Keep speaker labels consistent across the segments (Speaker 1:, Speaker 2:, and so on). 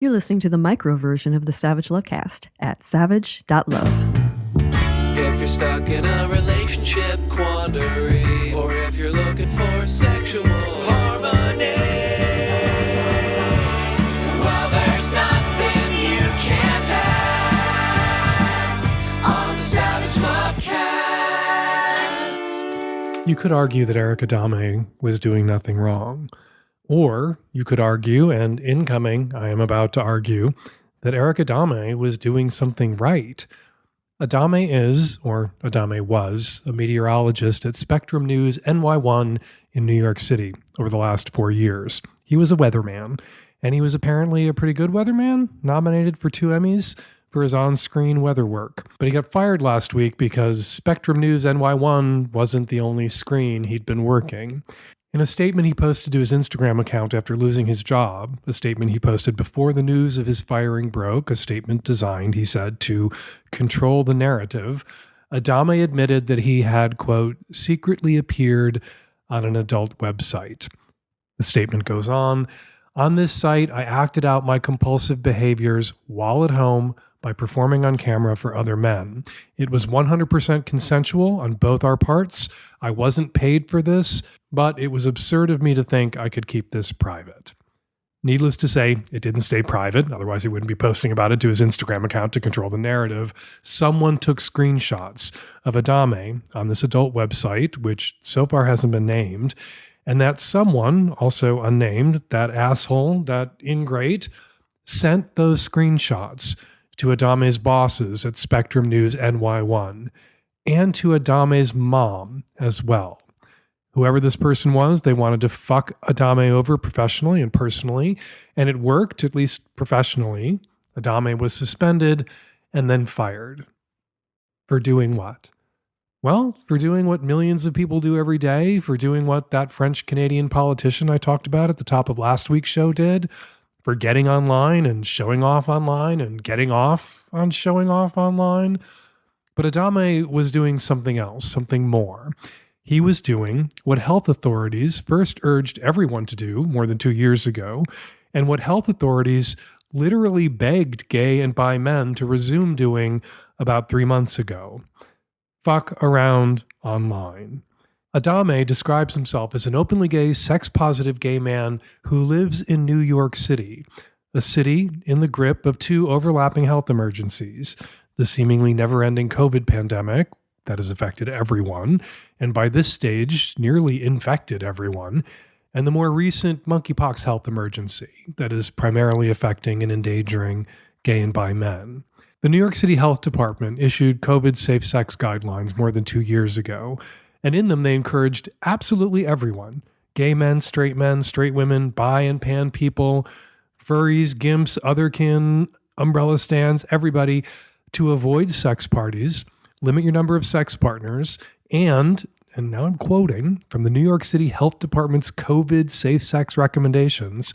Speaker 1: You're listening to the micro version of the Savage Lovecast at savage.love.
Speaker 2: If you're stuck in a relationship quandary, or if you're looking for sexual harmony, well, there's nothing you can't ask on the Savage Lovecast.
Speaker 3: You could argue that Eric Adame was doing nothing wrong. Or you could argue, and incoming, I am about to argue, that Eric Adame was doing something right. Adame is, or Adame was, a meteorologist at Spectrum News NY1 in New York City over the last 4 years. He was a weatherman, and he was apparently a pretty good weatherman, nominated for 2 Emmys for his on-screen weather work. But he got fired last week because Spectrum News NY1 wasn't the only screen he'd been working. In a statement he posted to his Instagram account after losing his job, a statement he posted before the news of his firing broke, a statement designed, he said, to control the narrative, Adame admitted that he had, quote, secretly appeared on an adult website. The statement goes on this site, I acted out my compulsive behaviors while at home by performing on camera for other men. It was 100% consensual on both our parts. I wasn't paid for this, but it was absurd of me to think I could keep this private. Needless to say, it didn't stay private, otherwise he wouldn't be posting about it to his Instagram account to control the narrative. Someone took screenshots of Adame on this adult website, which so far hasn't been named, and that someone, also unnamed, that asshole, that ingrate, sent those screenshots to Adame's bosses at Spectrum News NY1, and to Adame's mom as well. Whoever this person was, they wanted to fuck Adame over professionally and personally, and it worked, at least professionally. Adame was suspended and then fired. For doing what? Well, for doing what millions of people do every day, for doing what that French-Canadian politician I talked about at the top of last week's show did, for getting online and showing off online and getting off on showing off online. But Adame was doing something else, something more. He was doing what health authorities first urged everyone to do more than 2 years ago, and what health authorities literally begged gay and bi men to resume doing about 3 months ago. Fuck around online. Adame describes himself as an openly gay, sex-positive gay man who lives in New York City, a city in the grip of 2 overlapping health emergencies, the seemingly never-ending COVID pandemic that has affected everyone, and by this stage, nearly infected everyone, and the more recent monkeypox health emergency that is primarily affecting and endangering gay and bi men. The New York City Health Department issued COVID safe sex guidelines more than 2 years ago, and in them they encouraged absolutely everyone, gay men, straight women, bi and pan people, furries, gimps, otherkin, umbrella stands, everybody, to avoid sex parties, limit your number of sex partners, and now I'm quoting from the New York City Health Department's COVID safe sex recommendations,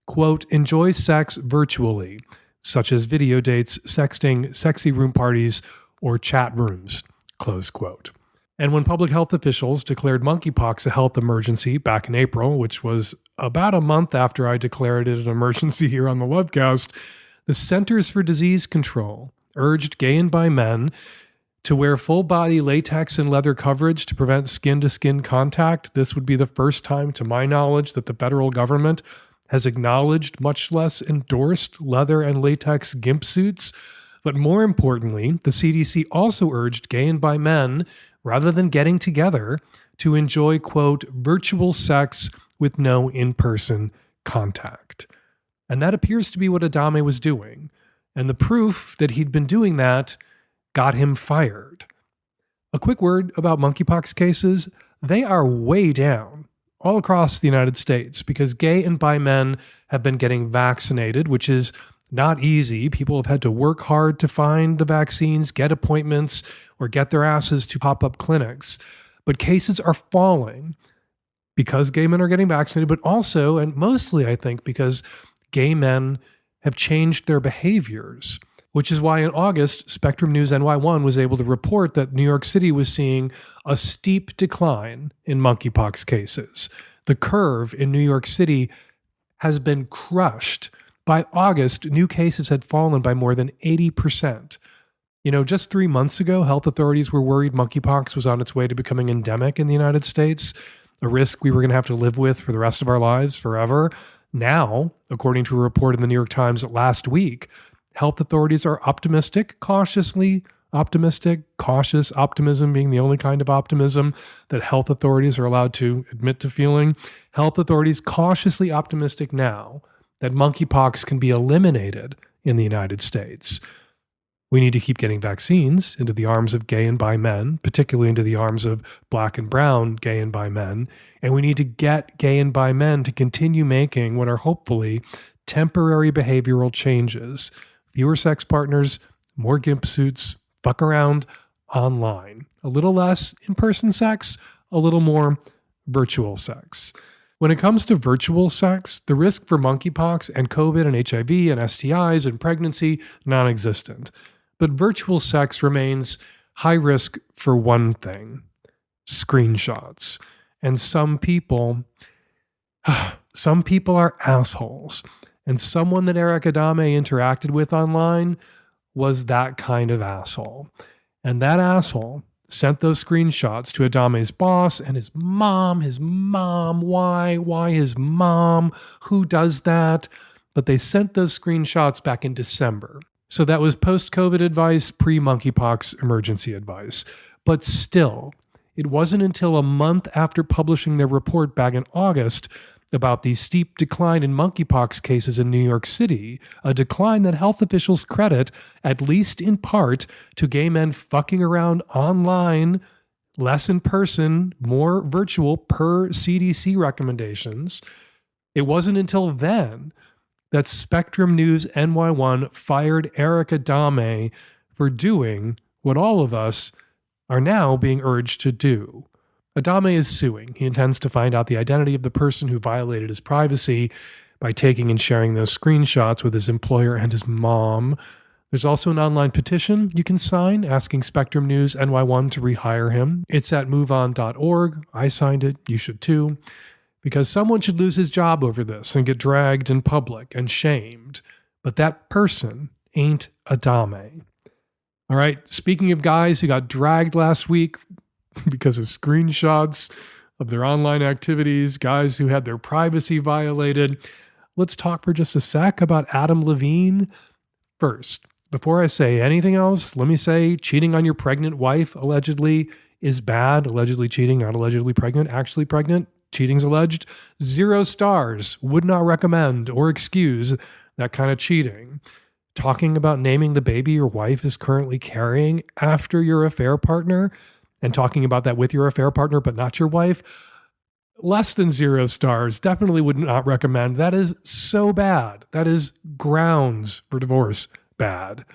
Speaker 3: quote, enjoy sex virtually, such as video dates, sexting, sexy room parties, or chat rooms, close quote. And when public health officials declared monkeypox a health emergency back in April, which was about a month after I declared it an emergency here on the Lovecast, the Centers for Disease Control urged gay and bi men to wear full-body latex and leather coverage to prevent skin-to-skin contact. This would be the first time, to my knowledge, that the federal government has acknowledged, much less endorsed, leather and latex gimp suits. But more importantly, the CDC also urged gay and bi men, rather than getting together, to enjoy, quote, virtual sex with no in-person contact. And that appears to be what Adame was doing. And the proof that he'd been doing that got him fired. A quick word about monkeypox cases. They are way down all across the United States because gay and bi men have been getting vaccinated, which is not easy. People have had to work hard to find the vaccines, get appointments, or get their asses to pop-up clinics. But cases are falling because gay men are getting vaccinated, but also, and mostly I think, because gay men have changed their behaviors, which is why in August, Spectrum News NY1 was able to report that New York City was seeing a steep decline in monkeypox cases. The curve in New York City has been crushed By August, new cases had fallen by more than 80%. Just 3 months ago, health authorities were worried monkeypox was on its way to becoming endemic in the United States, a risk we were going to have to live with for the rest of our lives forever. Now, according to a report in the New York Times last week, health authorities are optimistic, cautiously optimistic, cautious optimism being the only kind of optimism that health authorities are allowed to admit to feeling. Health authorities cautiously optimistic now that monkeypox can be eliminated in the United States. We need to keep getting vaccines into the arms of gay and bi men, particularly into the arms of black and brown gay and bi men. And we need to get gay and bi men to continue making what are hopefully temporary behavioral changes. Fewer sex partners, more gimp suits, fuck around online. A little less in-person sex, a little more virtual sex. When it comes to virtual sex, the risk for monkeypox and COVID and HIV and STIs and pregnancy, non-existent. But virtual sex remains high risk for one thing: screenshots. And some people are assholes. And someone that Eric Adame interacted with online was that kind of asshole. And that asshole sent those screenshots to Adame's boss and his mom. Why his mom? Who does that? But they sent those screenshots back in December. So that was post-COVID advice, pre-monkeypox emergency advice. But still, it wasn't until a month after publishing their report back in August about the steep decline in monkeypox cases in New York City, a decline that health officials credit, at least in part, to gay men fucking around online, less in person, more virtual per CDC recommendations. It wasn't until then that Spectrum News NY1 fired Eric Adame for doing what all of us are now being urged to do. Adame is suing. He intends to find out the identity of the person who violated his privacy by taking and sharing those screenshots with his employer and his mom. There's also an online petition you can sign asking Spectrum News NY1 to rehire him. It's at moveon.org. I signed it. You should too. Because someone should lose his job over this and get dragged in public and shamed. But that person ain't Adame. All right, speaking of guys who got dragged last week because of screenshots of their online activities, guys who had their privacy violated, let's talk for just a sec about Adam Levine. First, before I say anything else, let me say cheating on your pregnant wife allegedly is bad. Allegedly cheating, not allegedly pregnant, actually pregnant. Cheating's alleged. 0 stars. Would not recommend or excuse that kind of cheating. Talking about naming the baby your wife is currently carrying after your affair partner and talking about that with your affair partner but not your wife, less than 0 stars. Definitely would not recommend. That is so bad. That is grounds for divorce bad.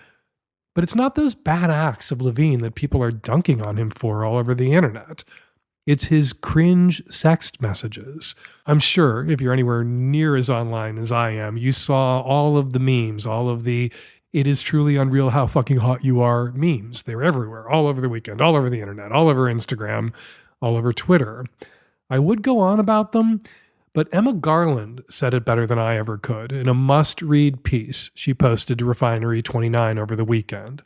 Speaker 3: But it's not those bad acts of Levine that people are dunking on him for all over the internet. It's his cringe sext messages. I'm sure if you're anywhere near as online as I am, you saw all of the memes, all of the "it is truly unreal how fucking hot you are" memes. They were everywhere, all over the weekend, all over the internet, all over Instagram, all over Twitter. I would go on about them, but Emma Garland said it better than I ever could in a must-read piece she posted to Refinery29 over the weekend.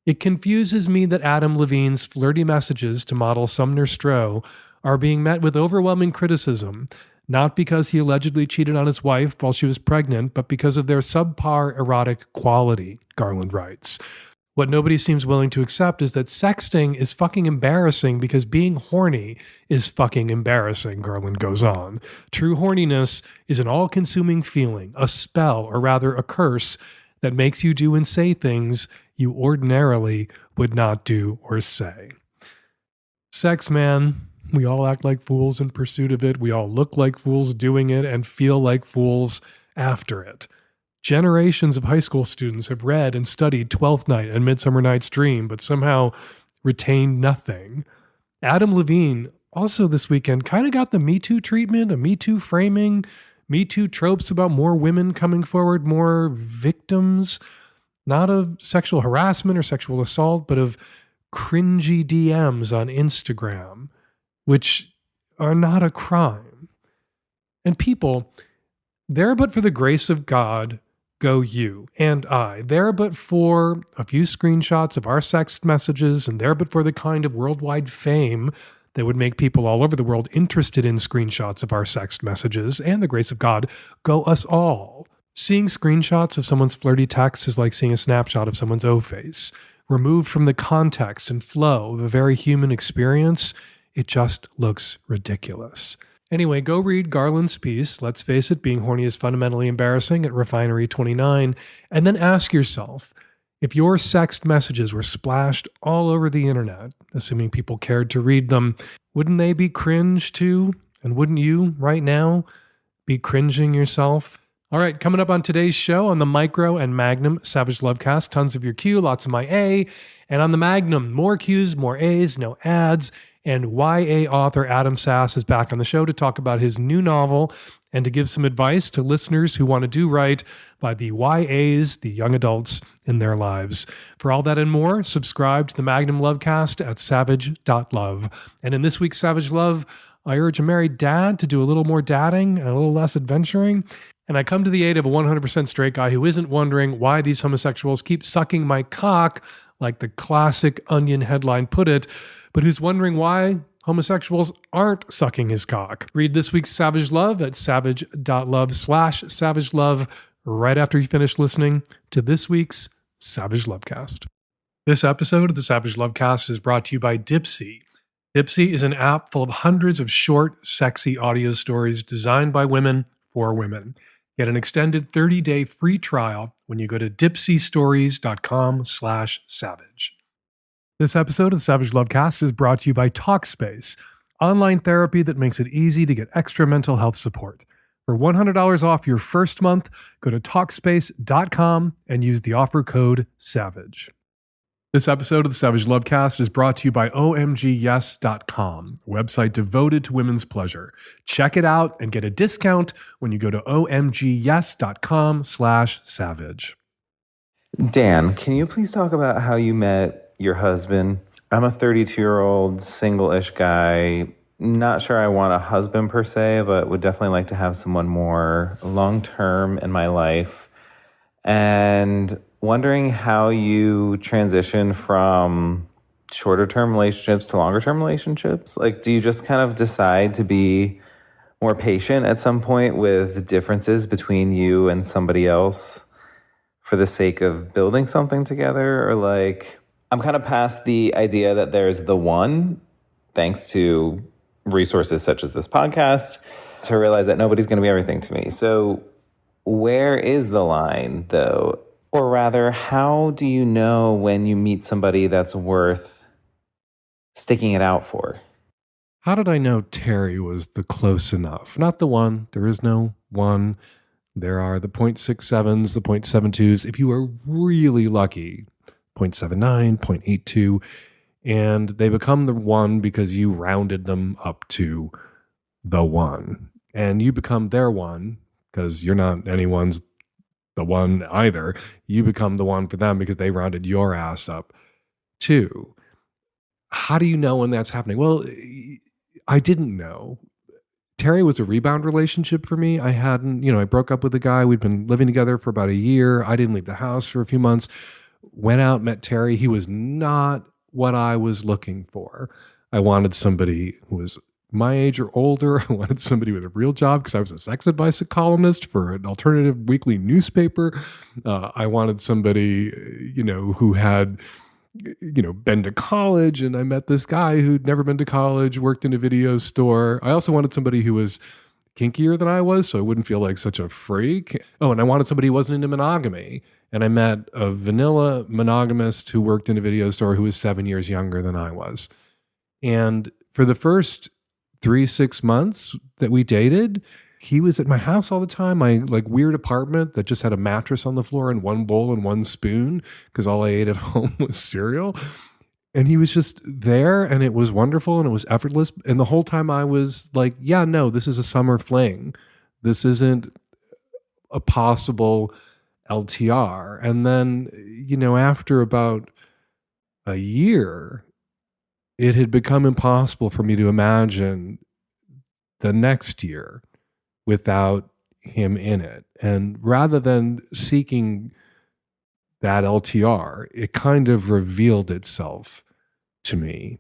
Speaker 3: It confuses me that Adam Levine's flirty messages to model Sumner Stroh are being met with overwhelming criticism, not because he allegedly cheated on his wife while she was pregnant, but because of their subpar erotic quality, Garland writes. What nobody seems willing to accept is that sexting is fucking embarrassing because being horny is fucking embarrassing, Garland goes on. True horniness is an all-consuming feeling, a spell, or rather a curse, that makes you do and say things you ordinarily would not do or say. Sex, man, we all act like fools in pursuit of it. We all look like fools doing it and feel like fools after it. Generations of high school students have read and studied Twelfth Night and Midsummer Night's Dream, but somehow retained nothing. Adam Levine also this weekend kind of got the Me Too treatment, a Me Too framing, Me Too tropes about more women coming forward, more victims, not of sexual harassment or sexual assault, but of cringy DMs on Instagram, which are not a crime. And people, there but for the grace of God, go you and I. There but for a few screenshots of our sext messages, and there but for the kind of worldwide fame that would make people all over the world interested in screenshots of our sext messages and the grace of God, go us all. Seeing screenshots of someone's flirty text is like seeing a snapshot of someone's O-face. Removed from the context and flow of a very human experience, it just looks ridiculous. Anyway, go read Garland's piece, Let's Face It, Being Horny is Fundamentally Embarrassing, at Refinery 29, and then ask yourself, if your sext messages were splashed all over the internet, assuming people cared to read them, wouldn't they be cringe too? And wouldn't you, right now, be cringing yourself? All right, coming up on today's show on the Micro and Magnum Savage Lovecast, tons of your Q, lots of my A. And on the Magnum, more Qs, more As, no ads. And YA author Adam Sass is back on the show to talk about his new novel and to give some advice to listeners who want to do right by the YAs, the young adults in their lives. For all that and more, subscribe to the Magnum Lovecast at savage.love. And in this week's Savage Love, I urge a married dad to do a little more dadding and a little less adventuring. And I come to the aid of a 100% straight guy who isn't wondering why these homosexuals keep sucking my cock, like the classic Onion headline put it, but who's wondering why homosexuals aren't sucking his cock. Read this week's Savage Love at savage.love/Savage Love right after you finish listening to this week's Savage Lovecast. This episode of the Savage Lovecast is brought to you by Dipsea. Dipsea is an app full of hundreds of short, sexy audio stories designed by women for women. Get an extended 30-day free trial when you go to dipseastories.com/savage. This episode of the Savage Lovecast is brought to you by Talkspace, online therapy that makes it easy to get extra mental health support. For $100 off your first month, go to Talkspace.com and use the offer code SAVAGE. This episode of the Savage Lovecast is brought to you by OMGYes.com, a website devoted to women's pleasure. Check it out and get a discount when you go to OMGYes.com/savage.
Speaker 4: Dan, can you please talk about how you met your husband? I'm a 32-year-old single-ish guy. Not sure I want a husband per se, but would definitely like to have someone more long-term in my life. And wondering how you transition from shorter-term relationships to longer-term relationships. Like, do you just kind of decide to be more patient at some point with differences between you and somebody else for the sake of building something together? Or like, I'm kind of past the idea that there's the one, thanks to resources such as this podcast, to realize that nobody's going to be everything to me. So where is the line, though? Or rather, how do you know when you meet somebody that's worth sticking it out for?
Speaker 3: How did I know Terry was the close enough? Not the one. There is no one. There are the 0.67s, the 0.72s. If you are really lucky, 0.79, 0.82, and they become the one because you rounded them up to the one. And you become their one because you're not anyone's the one either. You become the one for them because they rounded your ass up too. How do you know when that's happening? Well, I didn't know. Terry was a rebound relationship for me. I broke up with a guy. We'd been living together for about a year. I didn't leave the house for a few months. Went out, met Terry. He was not what I was looking for. I wanted somebody who was my age or older. I wanted somebody with a real job because I was a sex advice columnist for an alternative weekly newspaper. I wanted somebody, who had, been to college. And I met this guy who'd never been to college, worked in a video store. I also wanted somebody who was kinkier than I was, so I wouldn't feel like such a freak. Oh, and I wanted somebody who wasn't into monogamy. And I met a vanilla monogamist who worked in a video store who was 7 years younger than I was. And for the first 3-6 months that we dated, he was at my house all the time, my weird apartment that just had a mattress on the floor and one bowl and one spoon because all I ate at home was cereal. And he was just there, and it was wonderful, and it was effortless. And the whole time I was like, yeah, no, this is a summer fling. This isn't a possible LTR. And then, after about a year, it had become impossible for me to imagine the next year without him in it. And rather than seeking that LTR, it kind of revealed itself to me.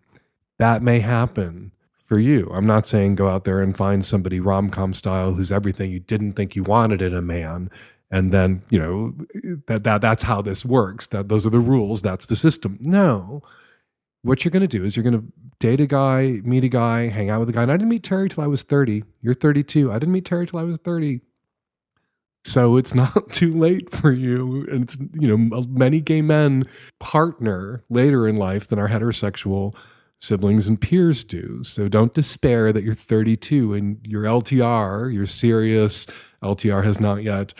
Speaker 3: That may happen for you. I'm not saying go out there and find somebody rom-com style who's everything you didn't think you wanted in a man. And then, that's how this works. Those are the rules. That's the system. No. What you're going to do is you're going to date a guy, meet a guy, hang out with a guy. And I didn't meet Terry till I was 30. You're 32. I didn't meet Terry till I was 30. So it's not too late for you. And it's, many gay men partner later in life than our heterosexual siblings and peers do. So don't despair that you're 32 and your LTR, your serious LTR has not yet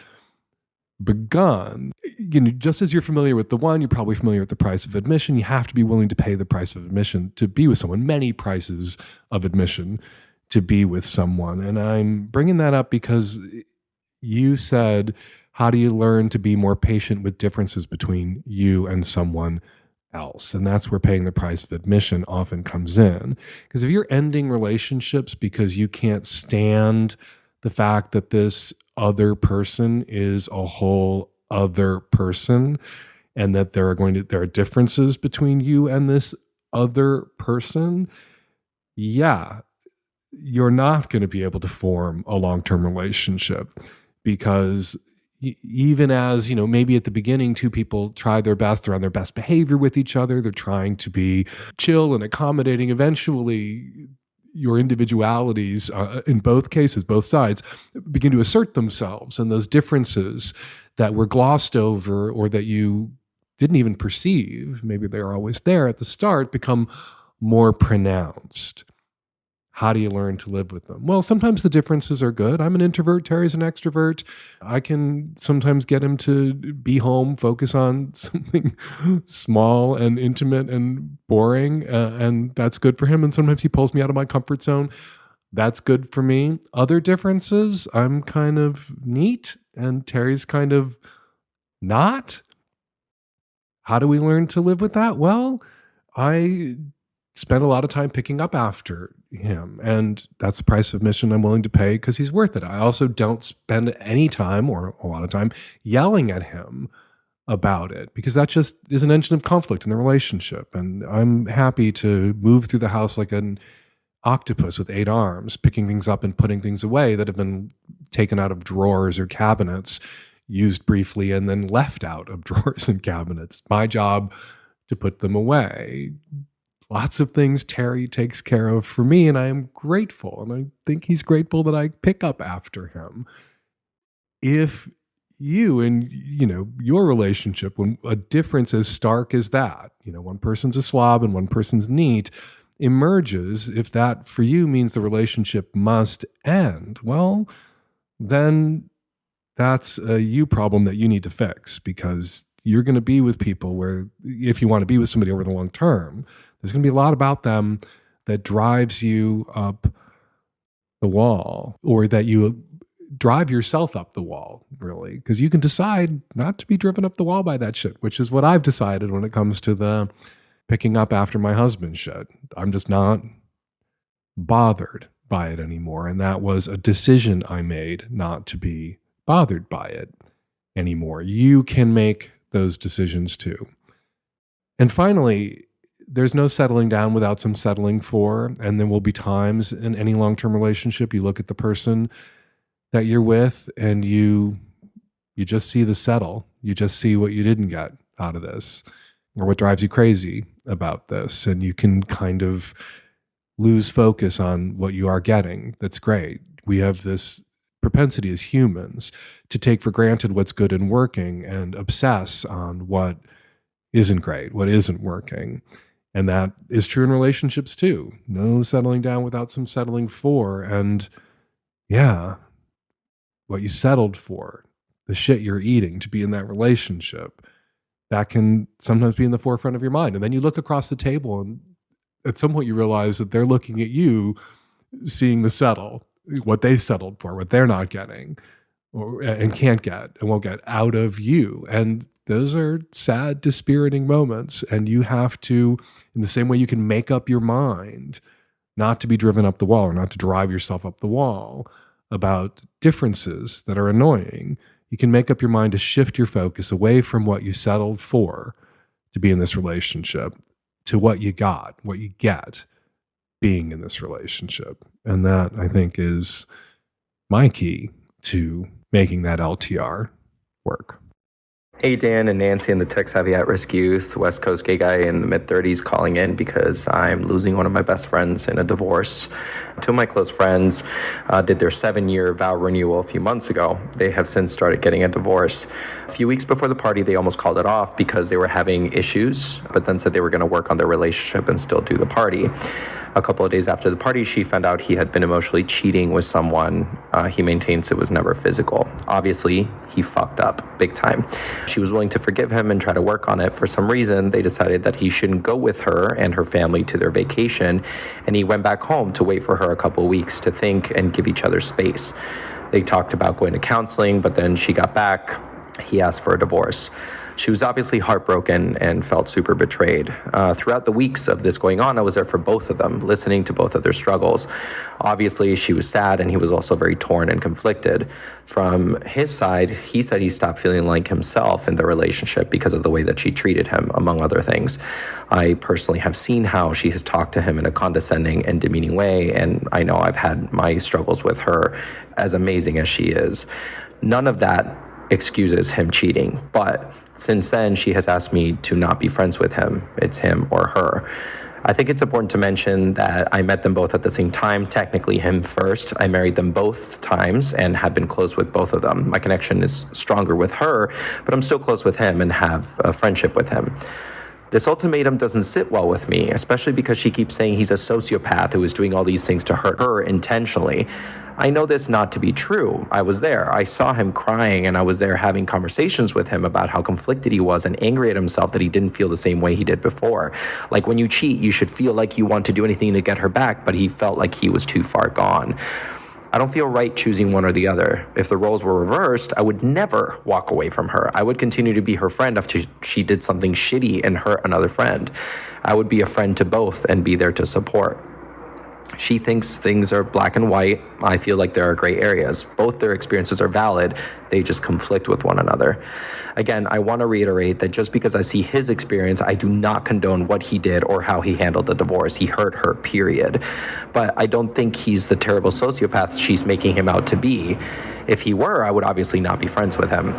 Speaker 3: begun. Just as you're familiar with the one, you're probably familiar with the price of admission. You have to be willing to pay the price of admission to be with someone, many prices of admission to be with someone. And I'm bringing that up because you said, how do you learn to be more patient with differences between you and someone else? And that's where paying the price of admission often comes in. Because if you're ending relationships because you can't stand the fact that this other person is a whole other person, and that there are differences between you and this other person, yeah, you're not going to be able to form a long-term relationship. Because even as, maybe at the beginning, two people try their best, they're on their best behavior with each other, they're trying to be chill and accommodating, eventually your individualities, in both cases, both sides, begin to assert themselves, and those differences that were glossed over or that you didn't even perceive, maybe they're always there at the start, become more pronounced. How do you learn to live with them? Well, sometimes the differences are good. I'm an introvert. Terry's an extrovert. I can sometimes get him to be home, focus on something small and intimate and boring, and that's good for him. And sometimes he pulls me out of my comfort zone. That's good for me. Other differences, I'm kind of neat, and Terry's kind of not. How do we learn to live with that? Well, I spend a lot of time picking up after him, and that's the price of admission I'm willing to pay because he's worth it. I also don't spend any time or a lot of time yelling at him about it, because that just is an engine of conflict in the relationship. And I'm happy to move through the house like an octopus with 8 arms, picking things up and putting things away that have been taken out of drawers or cabinets, used briefly, and then left out of drawers and cabinets. My job to put them away. Lots of things Terry takes care of for me, and I am grateful. And I think he's grateful that I pick up after him. If you and, your relationship, when a difference as stark as that, one person's a slob and one person's neat, emerges, if that for you means the relationship must end, well, then that's a you problem that you need to fix, because you're going to be with people where, if you want to be with somebody over the long term, there's going to be a lot about them that drives you up the wall, or that you drive yourself up the wall, really, because you can decide not to be driven up the wall by that shit, which is what I've decided when it comes to the picking up after my husband shit. I'm just not bothered by it anymore. And that was a decision I made, not to be bothered by it anymore. You can make those decisions too. And finally, there's no settling down without some settling for. And there will be times in any long-term relationship, you look at the person that you're with and you just see the settle. You just see what you didn't get out of this, or what drives you crazy about this. And you can kind of lose focus on what you are getting. That's great. We have this propensity as humans to take for granted what's good and working and obsess on what isn't great, what isn't working. And that is true in relationships too. No settling down without some settling for. And yeah, what you settled for, the shit you're eating to be in that relationship, that can sometimes be in the forefront of your mind. And then you look across the table, and at some point you realize that they're looking at you, seeing the settle, what they settled for, what they're not getting, and can't get and won't get out of you. And those are sad, dispiriting moments. And you have to, in the same way you can make up your mind not to be driven up the wall, or not to drive yourself up the wall about differences that are annoying, you can make up your mind to shift your focus away from what you settled for to be in this relationship to what you got, what you get being in this relationship. And that, I think, is my key to making that LTR work.
Speaker 5: Hey, Dan and Nancy and the tech-savvy at-risk youth, West Coast gay guy in the mid-30s calling in because I'm losing one of my best friends in a divorce. Two of my close friends did their 7-year vow renewal a few months ago. They have since started getting a divorce. A few weeks before the party, they almost called it off because they were having issues, but then said they were going to work on their relationship and still do the party. A couple of days after the party, she found out he had been emotionally cheating with someone. He maintains it was never physical. Obviously, he fucked up big time. She was willing to forgive him and try to work on it. For some reason, they decided that he shouldn't go with her and her family to their vacation, and he went back home to wait for her a couple of weeks to think and give each other space. They talked about going to counseling, but then she got back. He asked for a divorce. She was obviously heartbroken and felt super betrayed. Throughout the weeks of this going on, I was there for both of them, listening to both of their struggles. Obviously, she was sad, and he was also very torn and conflicted. From his side, he said he stopped feeling like himself in the relationship because of the way that she treated him, among other things. I personally have seen how she has talked to him in a condescending and demeaning way, and I know I've had my struggles with her, as amazing as she is. None of that excuses him cheating, but since then, she has asked me to not be friends with him. It's him or her. I think it's important to mention that I met them both at the same time, technically him first. I married them both times and have been close with both of them. My connection is stronger with her, but I'm still close with him and have a friendship with him. This ultimatum doesn't sit well with me, especially because she keeps saying he's a sociopath who is doing all these things to hurt her intentionally. I know this not to be true. I was there. I saw him crying, and I was there having conversations with him about how conflicted he was and angry at himself that he didn't feel the same way he did before. Like, when you cheat, you should feel like you want to do anything to get her back, but he felt like he was too far gone. I don't feel right choosing one or the other. If the roles were reversed, I would never walk away from her. I would continue to be her friend after she did something shitty and hurt another friend. I would be a friend to both and be there to support. She thinks things are black and white. I feel like there are gray areas. Both their experiences are valid. They just conflict with one another. Again, I want to reiterate that just because I see his experience, I do not condone what he did or how he handled the divorce. He hurt her, period. But I don't think he's the terrible sociopath she's making him out to be. If he were, I would obviously not be friends with him.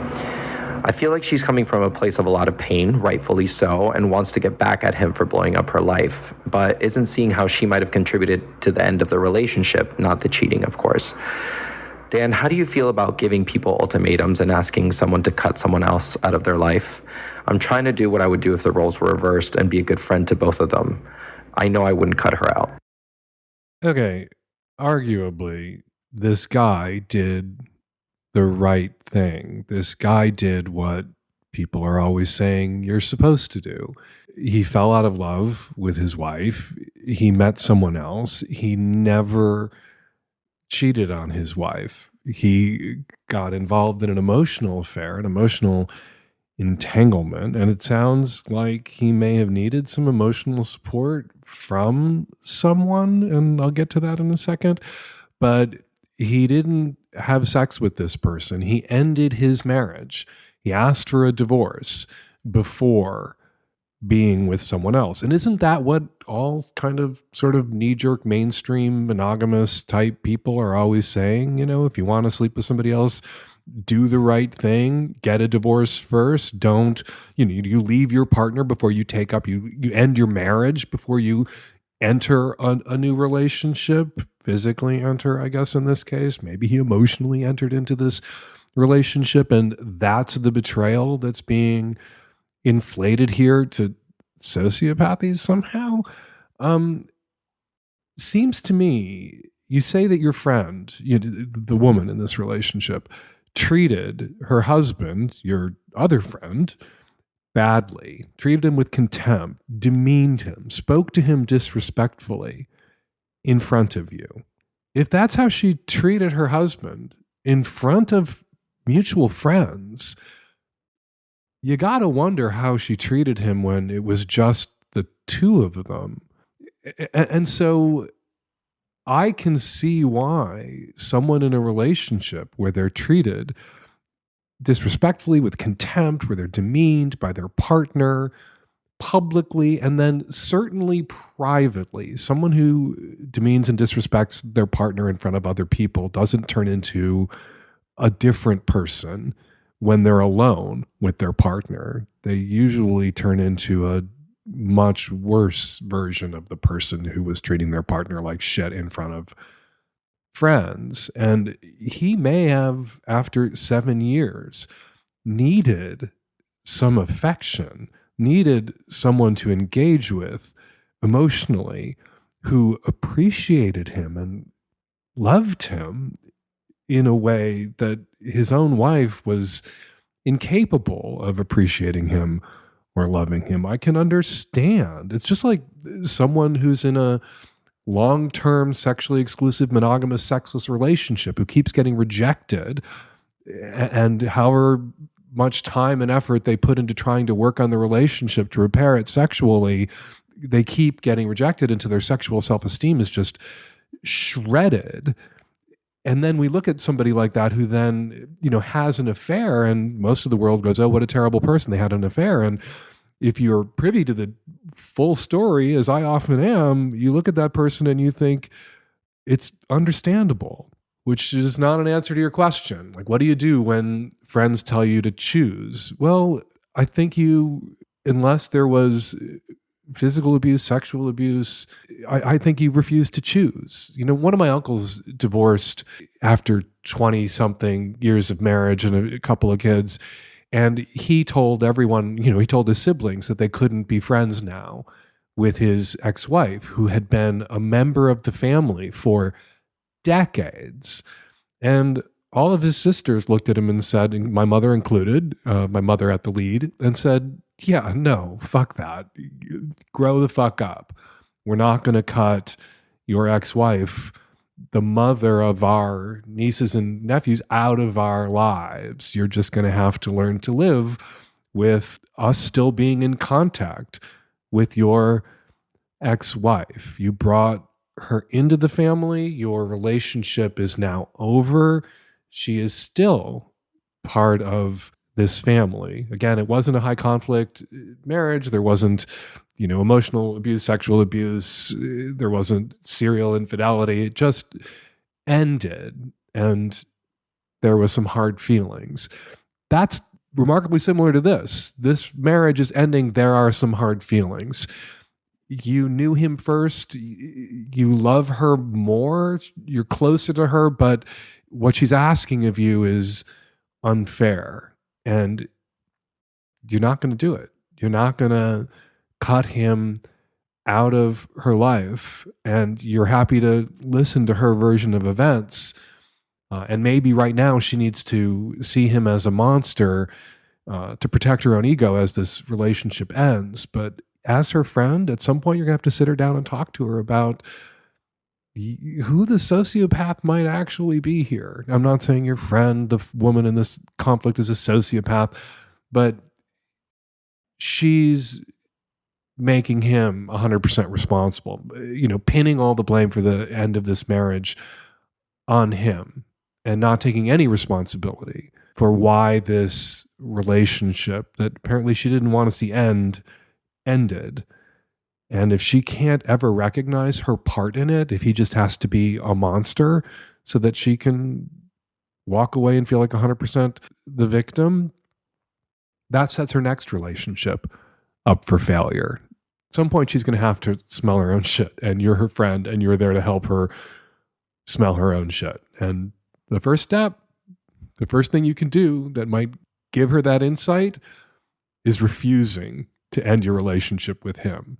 Speaker 5: I feel like she's coming from a place of a lot of pain, rightfully so, and wants to get back at him for blowing up her life, but isn't seeing how she might have contributed to the end of the relationship, not the cheating, of course. Dan, how do you feel about giving people ultimatums and asking someone to cut someone else out of their life? I'm trying to do what I would do if the roles were reversed and be a good friend to both of them. I know I wouldn't cut her out.
Speaker 3: Okay, arguably, this guy did the right thing. This guy did what people are always saying you're supposed to do. He fell out of love with his wife. He met someone else. He never cheated on his wife. He got involved in an emotional affair, an emotional entanglement, and it sounds like he may have needed some emotional support from someone, and I'll get to that in a second. But he didn't have sex with this person. He ended his marriage. He asked for a divorce before being with someone else. And isn't that what all kind of sort of knee-jerk mainstream monogamous type people are always saying? You know, if you want to sleep with somebody else, do the right thing, get a divorce first. Don't, you leave your partner before you take up, you end your marriage before you enter a new relationship, physically enter, I guess, in this case. Maybe he emotionally entered into this relationship, and that's the betrayal that's being inflated here to sociopathy somehow. Seems to me, you say that your friend, the woman in this relationship, treated her husband, your other friend, badly, treated him with contempt, demeaned him, spoke to him disrespectfully in front of you. If that's how she treated her husband in front of mutual friends, you got to wonder how she treated him when it was just the two of them. And so I can see why someone in a relationship where they're treated disrespectfully, with contempt, where they're demeaned by their partner publicly and then certainly privately, someone who demeans and disrespects their partner in front of other people doesn't turn into a different person when they're alone with their partner. They usually turn into a much worse version of the person who was treating their partner like shit in front of friends. And he may have, after 7 years, needed some affection, needed someone to engage with emotionally who appreciated him and loved him in a way that his own wife was incapable of appreciating him or loving him. I can understand. It's just like someone who's in a long-term sexually exclusive monogamous sexless relationship who keeps getting rejected, and however much time and effort they put into trying to work on the relationship to repair it sexually, they keep getting rejected until their sexual self-esteem is just shredded. And then we look at somebody like that who then, has an affair, and most of the world goes, oh, what a terrible person. They had an affair. And if you're privy to the full story, as I often am, you look at that person and you think it's understandable, which is not an answer to your question. Like, what do you do when friends tell you to choose? Well, I think unless there was physical abuse, sexual abuse, I think you refuse to choose. One of my uncles divorced after 20-something years of marriage and a couple of kids. And he told everyone, he told his siblings that they couldn't be friends now with his ex-wife, who had been a member of the family for decades. And all of his sisters looked at him and said, my mother included, my mother at the lead, and said, yeah, no, fuck that. Grow the fuck up. We're not going to cut your ex-wife, the mother of our nieces and nephews, out of our lives. You're just going to have to learn to live with us still being in contact with your ex-wife. You brought her into the family. Your relationship is now over. She is still part of this family. Again, it wasn't a high conflict marriage. There wasn't, emotional abuse, sexual abuse. There wasn't serial infidelity. It just ended, and there was some hard feelings. That's remarkably similar to this. This marriage is ending. There are some hard feelings. You knew him first. You love her more. You're closer to her, but what she's asking of you is unfair. And you're not going to do it. You're not going to cut him out of her life. And you're happy to listen to her version of events. And maybe right now she needs to see him as a monster to protect her own ego as this relationship ends. But as her friend, at some point you're going to have to sit her down and talk to her about who the sociopath might actually be here. I'm not saying your friend, the woman in this conflict, is a sociopath, but she's making him 100% responsible, pinning all the blame for the end of this marriage on him and not taking any responsibility for why this relationship that apparently she didn't want to see ended. And if she can't ever recognize her part in it, if he just has to be a monster so that she can walk away and feel like 100% the victim, that sets her next relationship up for failure. At some point, she's going to have to smell her own shit, and you're her friend, and you're there to help her smell her own shit. And the first step, the first thing you can do that might give her that insight is refusing to end your relationship with him.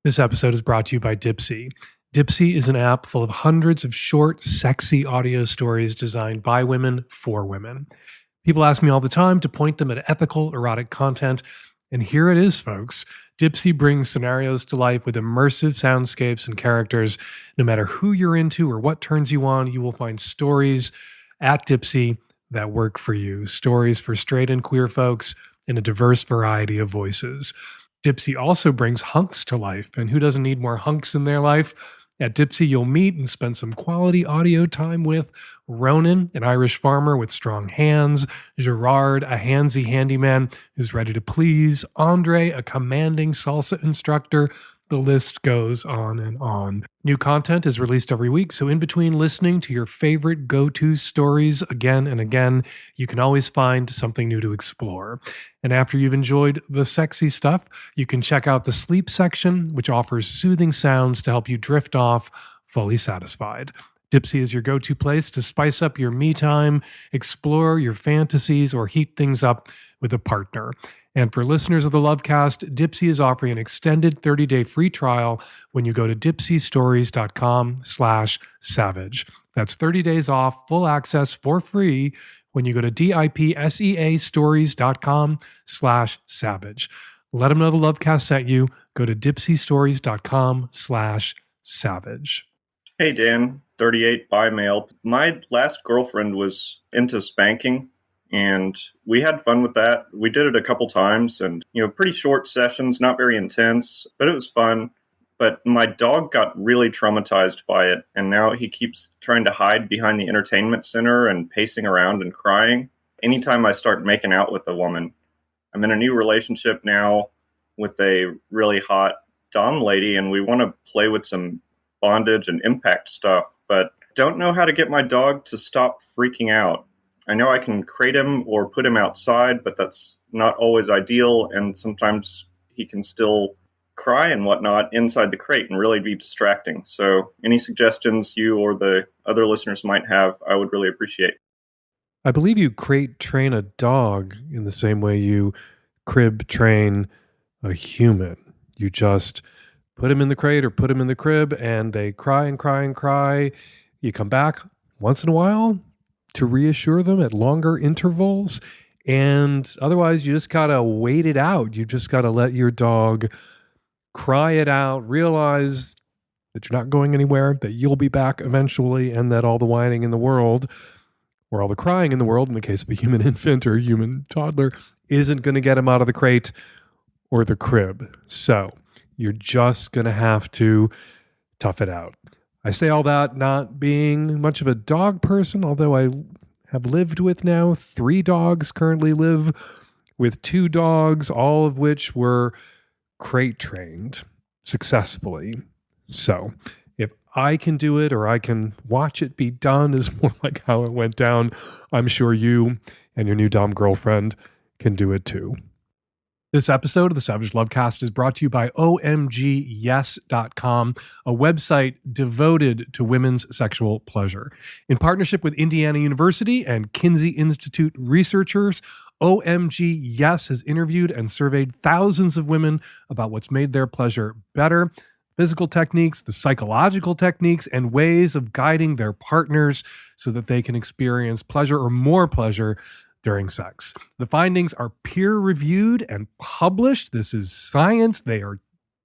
Speaker 3: This episode is brought to you by Dipsea. Dipsea is an app full of hundreds of short, sexy audio stories designed by women for women. People ask me all the time to point them at ethical, erotic content, and here it is, folks. Dipsea brings scenarios to life with immersive soundscapes and characters. No matter who you're into or what turns you on, you will find stories at Dipsea that work for you. Stories for straight and queer folks in a diverse variety of voices. Dipsea also brings hunks to life, and who doesn't need more hunks in their life? At Dipsy, you'll meet and spend some quality audio time with Ronan, an Irish farmer with strong hands, Gerard, a handsy handyman who's ready to please, Andre, a commanding salsa instructor. The list goes on and on. New content is released every week, so in between listening to your favorite go-to stories again and again, you can always find something new to explore. And after you've enjoyed the sexy stuff, you can check out the sleep section, which offers soothing sounds to help you drift off fully satisfied. Dipsy is your go-to place to spice up your me time, explore your fantasies, or heat things up with a partner. And for listeners of the Lovecast, Dipsy is offering an extended 30-day free trial when you go to dipsystories.com/savage. That's 30 days off, full access for free when you go to dipseastories.com/savage. Let them know the Lovecast sent you. Go to dipsystories.com/savage.
Speaker 6: Hey, Dan, 38 by mail. My last girlfriend was into spanking, and we had fun with that. We did it a couple times, and, pretty short sessions, not very intense, but it was fun. But my dog got really traumatized by it, and now he keeps trying to hide behind the entertainment center and pacing around and crying. Anytime I start making out with a woman, I'm in a new relationship now with a really hot dom lady, and we want to play with some bondage and impact stuff, but don't know how to get my dog to stop freaking out. I know I can crate him or put him outside, but that's not always ideal, and sometimes he can still cry and whatnot inside the crate and really be distracting. So any suggestions you or the other listeners might have, I would really appreciate.
Speaker 3: I believe you crate train a dog in the same way you crib train a human. You just put him in the crate or put him in the crib and they cry and cry and cry. You come back once in a while to reassure them at longer intervals. And otherwise, you just got to wait it out. You just got to let your dog cry it out, realize that you're not going anywhere, that you'll be back eventually, and that all the whining in the world, or all the crying in the world, in the case of a human infant or a human toddler, isn't going to get him out of the crate or the crib. So you're just going to have to tough it out. I say all that not being much of a dog person, although I have lived with now 3 dogs, currently live with 2 dogs, all of which were crate trained successfully. So if I can do it or I can watch it be done is more like how it went down, I'm sure you and your new dom girlfriend can do it too. This episode of the Savage Lovecast is brought to you by OMGYes.com, a website devoted to women's sexual pleasure. In partnership with Indiana University and Kinsey Institute researchers, OMG Yes has interviewed and surveyed thousands of women about what's made their pleasure better, physical techniques, the psychological techniques, and ways of guiding their partners so that they can experience pleasure or more pleasure during sex. The findings are peer-reviewed and published. This is science. They are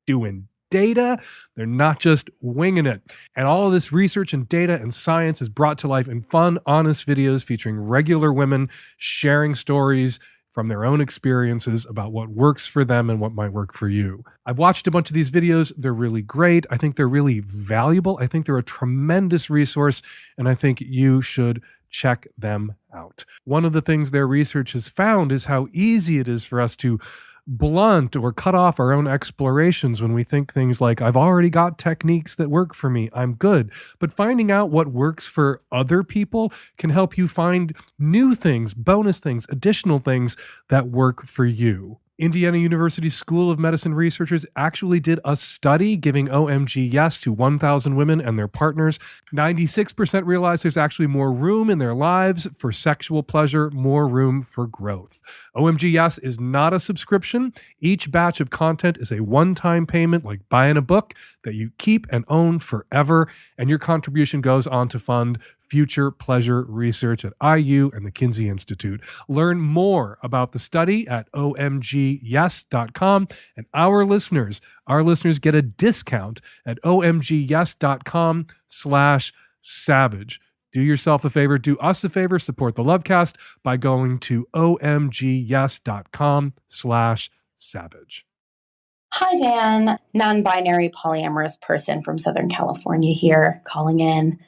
Speaker 3: doing data. They're not just winging it. And all of this research and data and science is brought to life in fun, honest videos featuring regular women sharing stories from their own experiences about what works for them and what might work for you. I've watched a bunch of these videos. They're really great. I think they're really valuable. I think they're a tremendous resource, and I think you should check them out. One of the things their research has found is how easy it is for us to blunt or cut off our own explorations when we think things like, I've already got techniques that work for me, I'm good. But finding out what works for other people can help you find new things, bonus things, additional things that work for you. Indiana University School of Medicine researchers actually did a study giving OMG Yes to 1,000 women and their partners. 96% realized there's actually more room in their lives for sexual pleasure, more room for growth. OMG Yes is not a subscription. Each batch of content is a one-time payment, like buying a book that you keep and own forever, and your contribution goes on to fund future pleasure research at IU and the Kinsey Institute. Learn more about the study at omgyes.com, and our listeners get a discount at omgyes.com/savage. Do yourself a favor, do us a favor, support the Lovecast by going to omgyes.com/savage.
Speaker 7: Hi, Dan. Non-binary polyamorous person from Southern California here, calling in.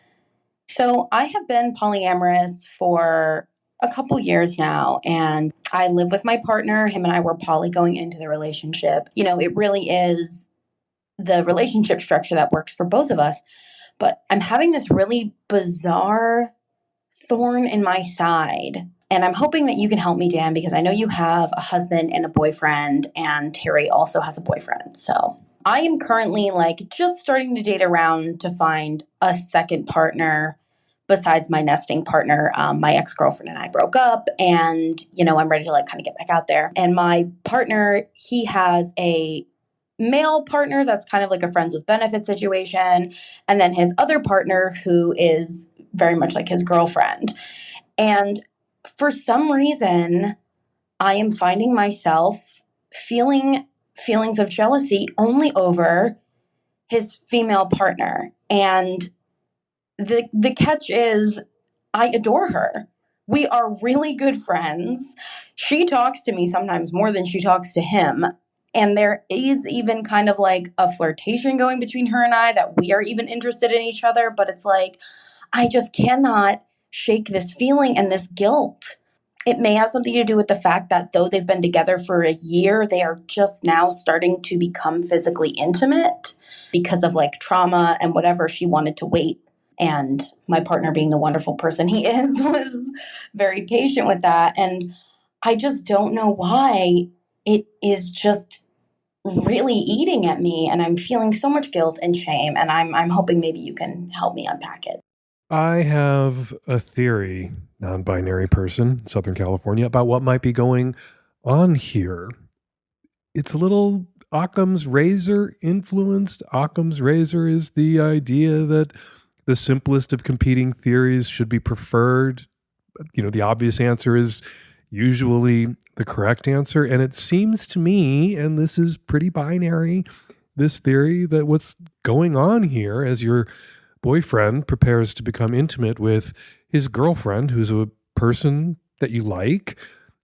Speaker 7: So I have been polyamorous for a couple years now, and I live with my partner. Him and I were poly going into the relationship. It really is the relationship structure that works for both of us. But I'm having this really bizarre thorn in my side. And I'm hoping that you can help me, Dan, because I know you have a husband and a boyfriend, and Terry also has a boyfriend. So I am currently just starting to date around to find a second partner besides my nesting partner. My ex-girlfriend and I broke up, and, I'm ready to kind of get back out there. And my partner, he has a male partner that's kind of like a friends with benefits situation. And then his other partner who is very much like his girlfriend. And for some reason, I am finding myself feeling feelings of jealousy only over his female partner. And the catch is, I adore her. We are really good friends. She talks to me sometimes more than she talks to him. And there is even kind of like a flirtation going between her and I, that we are even interested in each other. But it's like, I just cannot shake this feeling and this guilt. It may have something to do with the fact that though they've been together for a year, they are just now starting to become physically intimate because of trauma and whatever. She wanted to wait. And my partner, being the wonderful person he is, was very patient with that. And I just don't know why it is just really eating at me. And I'm feeling so much guilt and shame. And I'm hoping maybe you can help me unpack it.
Speaker 3: I have a theory, non-binary person, Southern California, about what might be going on here. It's a little Occam's razor influenced. Occam's razor is the idea that the simplest of competing theories should be preferred. The obvious answer is usually the correct answer. And it seems to me, and this is pretty binary, this theory that what's going on here as your boyfriend prepares to become intimate with his girlfriend, who's a person that you like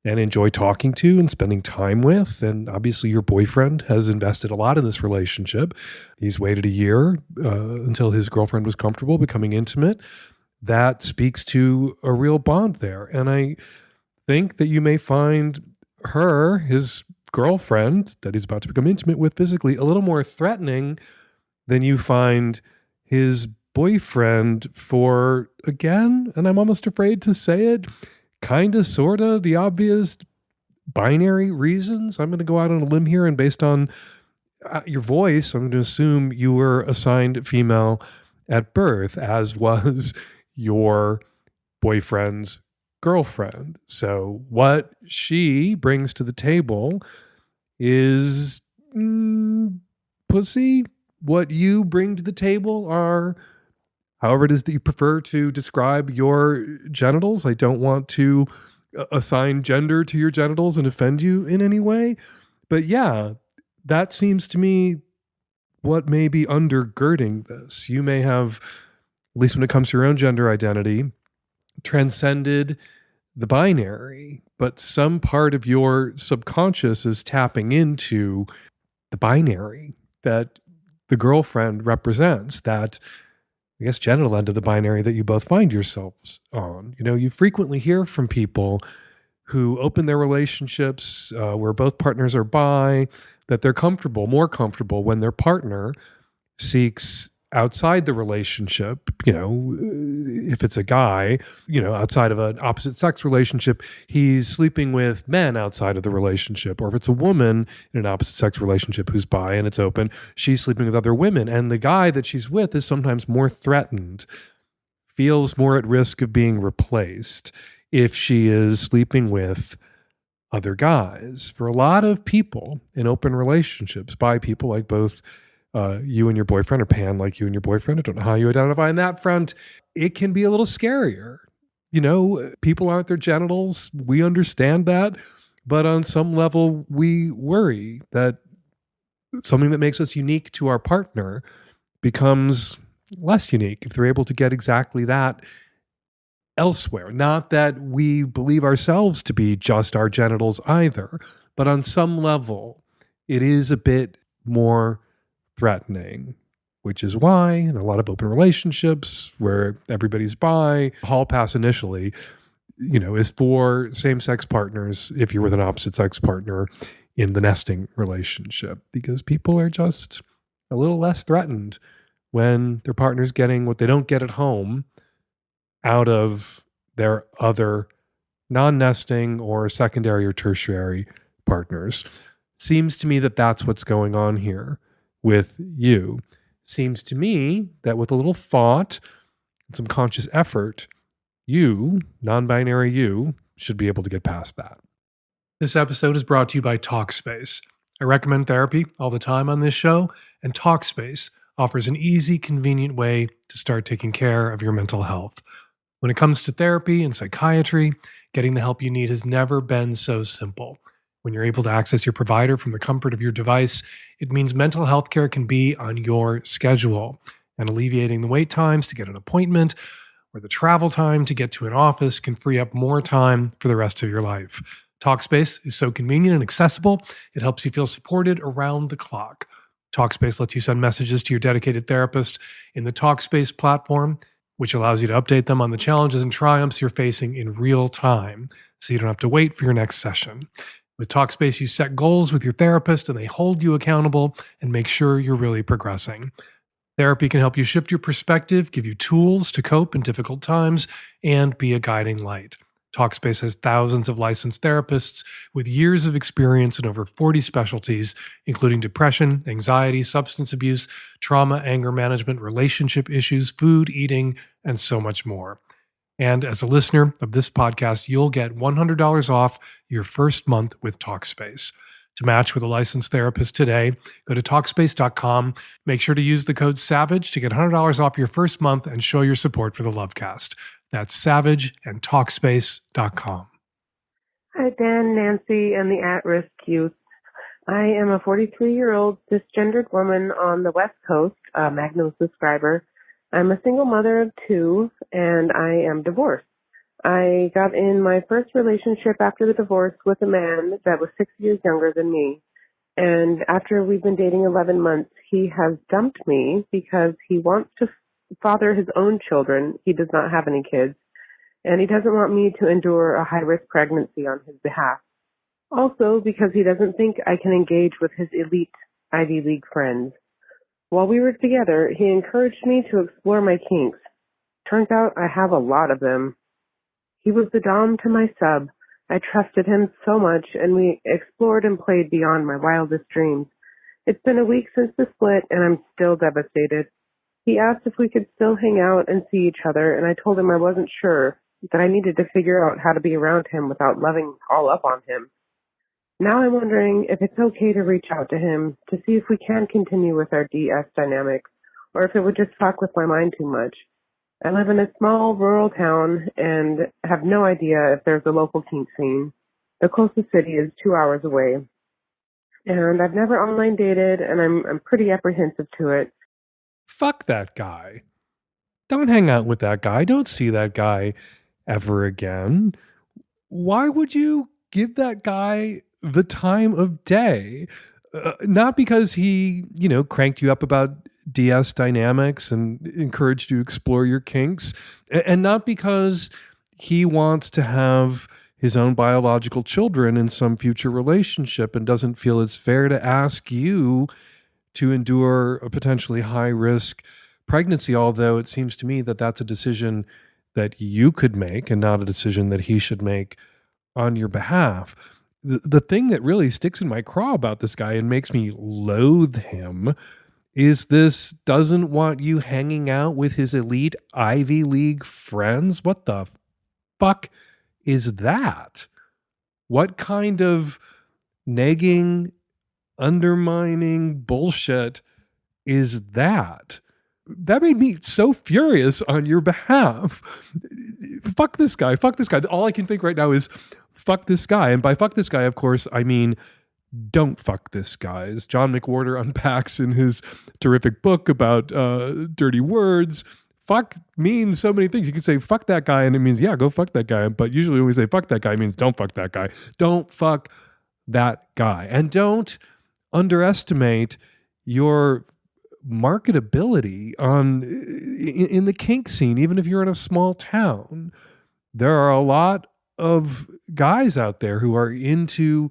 Speaker 3: and enjoy talking to and spending time with. And obviously your boyfriend has invested a lot in this relationship. He's waited a year until his girlfriend was comfortable becoming intimate. That speaks to a real bond there. And I think that you may find her, his girlfriend that he's about to become intimate with physically, a little more threatening than you find his boyfriend for, again, and I'm almost afraid to say it, kind of, sort of, the obvious binary reasons. I'm going to go out on a limb here, and based on your voice, I'm going to assume you were assigned female at birth, as was your boyfriend's girlfriend. So what she brings to the table is pussy. What you bring to the table are however it is that you prefer to describe your genitals. I don't want to assign gender to your genitals and offend you in any way. But yeah, that seems to me what may be undergirding this. You may have, at least when it comes to your own gender identity, transcended the binary, but some part of your subconscious is tapping into the binary that the girlfriend represents, that, I guess, genital end of the binary that you both find yourselves on. You frequently hear from people who open their relationships where both partners are bi, that they're more comfortable when their partner seeks outside the relationship, if it's a guy, outside of an opposite sex relationship, he's sleeping with men outside of the relationship. Or if it's a woman in an opposite sex relationship who's bi and it's open, she's sleeping with other women. And the guy that she's with is sometimes more threatened, feels more at risk of being replaced if she is sleeping with other guys. For a lot of people in open relationships, bi people like both you and your boyfriend, or pan like you and your boyfriend, I don't know how you identify on that front, it can be a little scarier. People aren't their genitals. We understand that. But on some level, we worry that something that makes us unique to our partner becomes less unique if they're able to get exactly that elsewhere. Not that we believe ourselves to be just our genitals either, but on some level, it is a bit more threatening, which is why in a lot of open relationships where everybody's bi, hall pass initially, is for same-sex partners if you're with an opposite-sex partner in the nesting relationship, because people are just a little less threatened when their partner's getting what they don't get at home out of their other non-nesting or secondary or tertiary partners. Seems to me that that's what's going on here with you. Seems to me that with a little thought and some conscious effort, you, non-binary you, should be able to get past that. This episode is brought to you by Talkspace. I recommend therapy all the time on this show, and Talkspace offers an easy, convenient way to start taking care of your mental health. When it comes to therapy and psychiatry, getting the help you need has never been so simple. When you're able to access your provider from the comfort of your device, it means mental health care can be on your schedule, and alleviating the wait times to get an appointment or the travel time to get to an office can free up more time for the rest of your life. Talkspace is so convenient and accessible, it helps you feel supported around the clock. Talkspace lets you send messages to your dedicated therapist in the Talkspace platform, which allows you to update them on the challenges and triumphs you're facing in real time, so you don't have to wait for your next session. With Talkspace, you set goals with your therapist and they hold you accountable and make sure you're really progressing. Therapy can help you shift your perspective, give you tools to cope in difficult times, and be a guiding light. Talkspace has thousands of licensed therapists with years of experience in over 40 specialties, including depression, anxiety, substance abuse, trauma, anger management, relationship issues, food, eating, and so much more. And as a listener of this podcast, you'll get $100 off your first month with Talkspace. To match with a licensed therapist today, go to Talkspace.com. Make sure to use the code SAVAGE to get $100 off your first month and show your support for the Lovecast. That's SAVAGE and Talkspace.com.
Speaker 8: Hi, Dan, Nancy, and the at-risk youth. I am a 43-year-old cisgendered woman on the West Coast, a Magnum subscriber. I'm a single mother of two, and I am divorced. I got in my first relationship after the divorce with a man that was 6 years younger than me. And after we've been dating 11 months, he has dumped me because he wants to father his own children. He does not have any kids. And he doesn't want me to endure a high-risk pregnancy on his behalf. Also because he doesn't think I can engage with his elite Ivy League friends. While we were together, he encouraged me to explore my kinks. Turns out I have a lot of them. He was the dom to my sub. I trusted him so much, and we explored and played beyond my wildest dreams. It's been a week since the split, and I'm still devastated. He asked if we could still hang out and see each other, and I told him I wasn't sure, that I needed to figure out how to be around him without loving all up on him. Now I'm wondering if it's okay to reach out to him to see if we can continue with our DS dynamics, or if it would just fuck with my mind too much. I live in a small rural town and have no idea if there's a local kink scene. The closest city is 2 hours away. And I've never online dated, and I'm pretty apprehensive to it.
Speaker 3: Fuck that guy. Don't hang out with that guy. Don't see that guy ever again. Why would you give that guy the time of day? Not because he, cranked you up about DS dynamics and encouraged you to explore your kinks, and not because he wants to have his own biological children in some future relationship and doesn't feel it's fair to ask you to endure a potentially high-risk pregnancy, although it seems to me that that's a decision that you could make and not a decision that he should make on your behalf. The thing that really sticks in my craw about this guy and makes me loathe him is this doesn't want you hanging out with his elite Ivy League friends. What the fuck is that? What kind of nagging, undermining bullshit is that? That made me so furious on your behalf. Fuck this guy. Fuck this guy. All I can think right now is fuck this guy. And by fuck this guy, of course, I mean don't fuck this guy. As John McWhorter unpacks in his terrific book about dirty words, fuck means so many things. You can say fuck that guy and it means, yeah, go fuck that guy. But usually when we say fuck that guy, it means don't fuck that guy. Don't fuck that guy. And don't underestimate your marketability in the kink scene, even if you're in a small town. There are a lot of guys out there who are into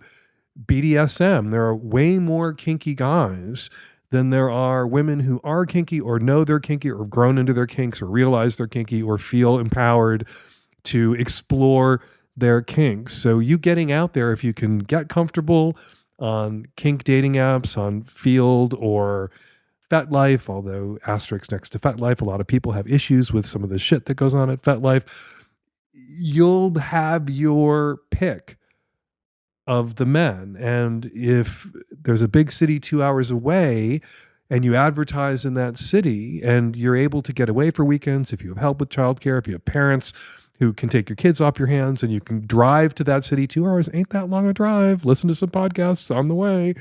Speaker 3: BDSM. There are way more kinky guys than there are women who are kinky or know they're kinky or have grown into their kinks or realize they're kinky or feel empowered to explore their kinks. So you getting out there, if you can get comfortable on kink dating apps, on Field or FetLife, although asterisk next to FetLife, a lot of people have issues with some of the shit that goes on at FetLife. You'll have your pick of the men. And if there's a big city 2 hours away and you advertise in that city and you're able to get away for weekends, if you have help with childcare, if you have parents who can take your kids off your hands and you can drive to that city 2 hours, ain't that long a drive, listen to some podcasts on the way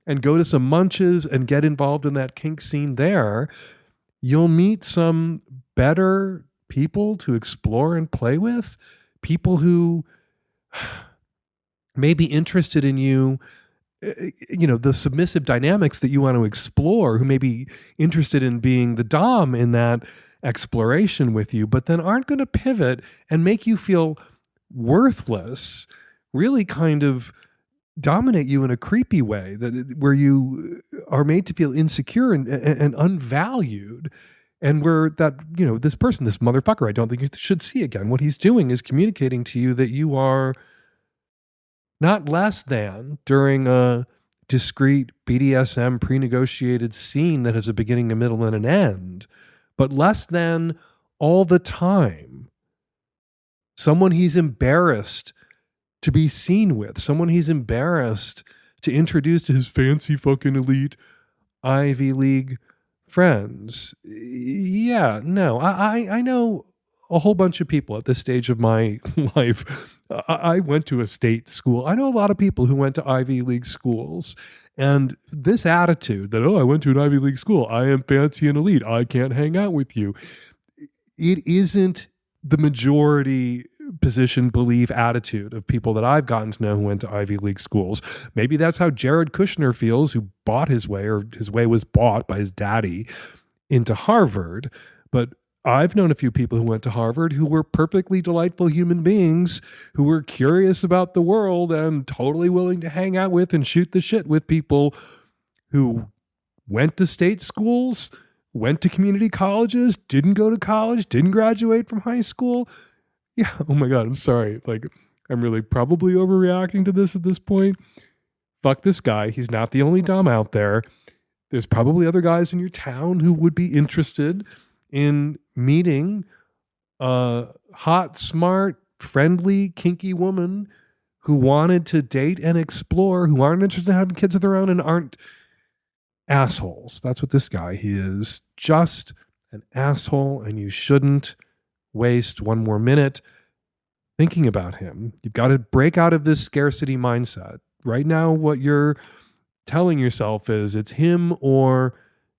Speaker 3: and go to some munches and get involved in that kink scene there, you'll meet some better people to explore and play with, people who may be interested in you, the submissive dynamics that you want to explore, who may be interested in being the dom in that exploration with you, but then aren't going to pivot and make you feel worthless, really kind of dominate you in a creepy way, where you are made to feel insecure and unvalued. And where that, this person, this motherfucker, I don't think you should see again. What he's doing is communicating to you that you are not less than during a discrete BDSM pre-negotiated scene that has a beginning, a middle, and an end, but less than all the time. Someone he's embarrassed to be seen with, someone he's embarrassed to introduce to his fancy fucking elite Ivy League friends. Yeah, no, I know a whole bunch of people at this stage of my life. I went to a state school. I know a lot of people who went to Ivy League schools. And this attitude that, I went to an Ivy League school, I am fancy and elite, I can't hang out with you. It isn't the majority position, belief, attitude of people that I've gotten to know who went to Ivy League schools. Maybe that's how Jared Kushner feels, who bought his way, or his way was bought by his daddy into Harvard. But I've known a few people who went to Harvard who were perfectly delightful human beings who were curious about the world and totally willing to hang out with and shoot the shit with people who went to state schools, went to community colleges, didn't go to college, didn't graduate from high school. Yeah, oh my God, I'm sorry. I'm really probably overreacting to this at this point. Fuck this guy. He's not the only dom out there. There's probably other guys in your town who would be interested in meeting a hot, smart, friendly, kinky woman who wanted to date and explore, who aren't interested in having kids of their own and aren't assholes. That's what this guy, he is just an asshole, and you shouldn't waste one more minute thinking about him. You've got to break out of this scarcity mindset. Right now, what you're telling yourself is it's him or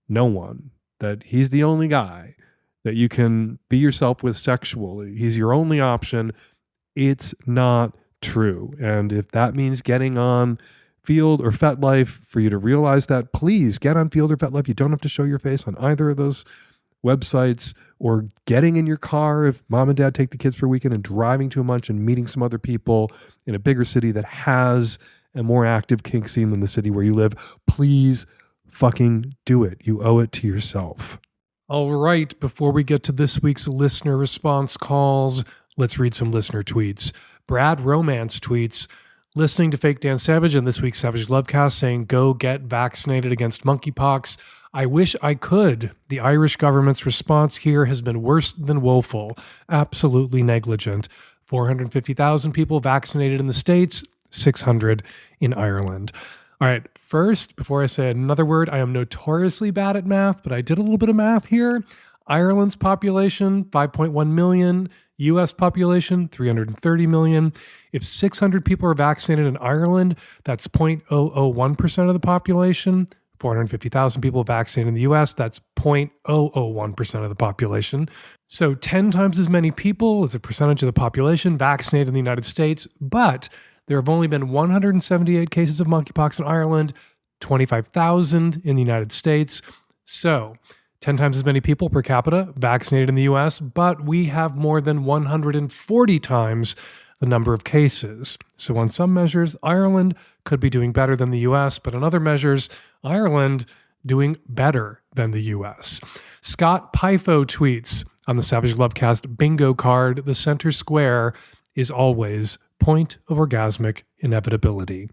Speaker 3: no one, that he's the only guy that you can be yourself with sexually. He's your only option. It's not true. And if that means getting on Field or FetLife for you to realize that, please get on Field or FetLife. You don't have to show your face on either of those websites, or getting in your car if mom and dad take the kids for a weekend and driving to a munch and meeting some other people in a bigger city that has a more active kink scene than the city where you live. Please fucking do it. You owe it to yourself. All right, before we get to this week's listener response calls, let's read some listener tweets. Brad Romance tweets, listening to Fake Dan Savage and this week's Savage Lovecast saying, go get vaccinated against monkeypox. I wish I could. The Irish government's response here has been worse than woeful, absolutely negligent. 450,000 people vaccinated in the States, 600 in Ireland. All right, first, before I say another word, I am notoriously bad at math, but I did a little bit of math here. Ireland's population, 5.1 million. U.S. population, 330 million. If 600 people are vaccinated in Ireland, that's 0.001% of the population. 450,000 people vaccinated in the U.S., that's 0.001% of the population. So 10 times as many people as a percentage of the population vaccinated in the United States, but there have only been 178 cases of monkeypox in Ireland, 25,000 in the United States. So 10 times as many people per capita vaccinated in the US, but we have more than 140 times the number of cases. So on some measures, Ireland could be doing better than the US, but on other measures, Ireland doing better than the US. Scott Pifo tweets on the Savage Lovecast bingo card, the center square is always point of orgasmic inevitability.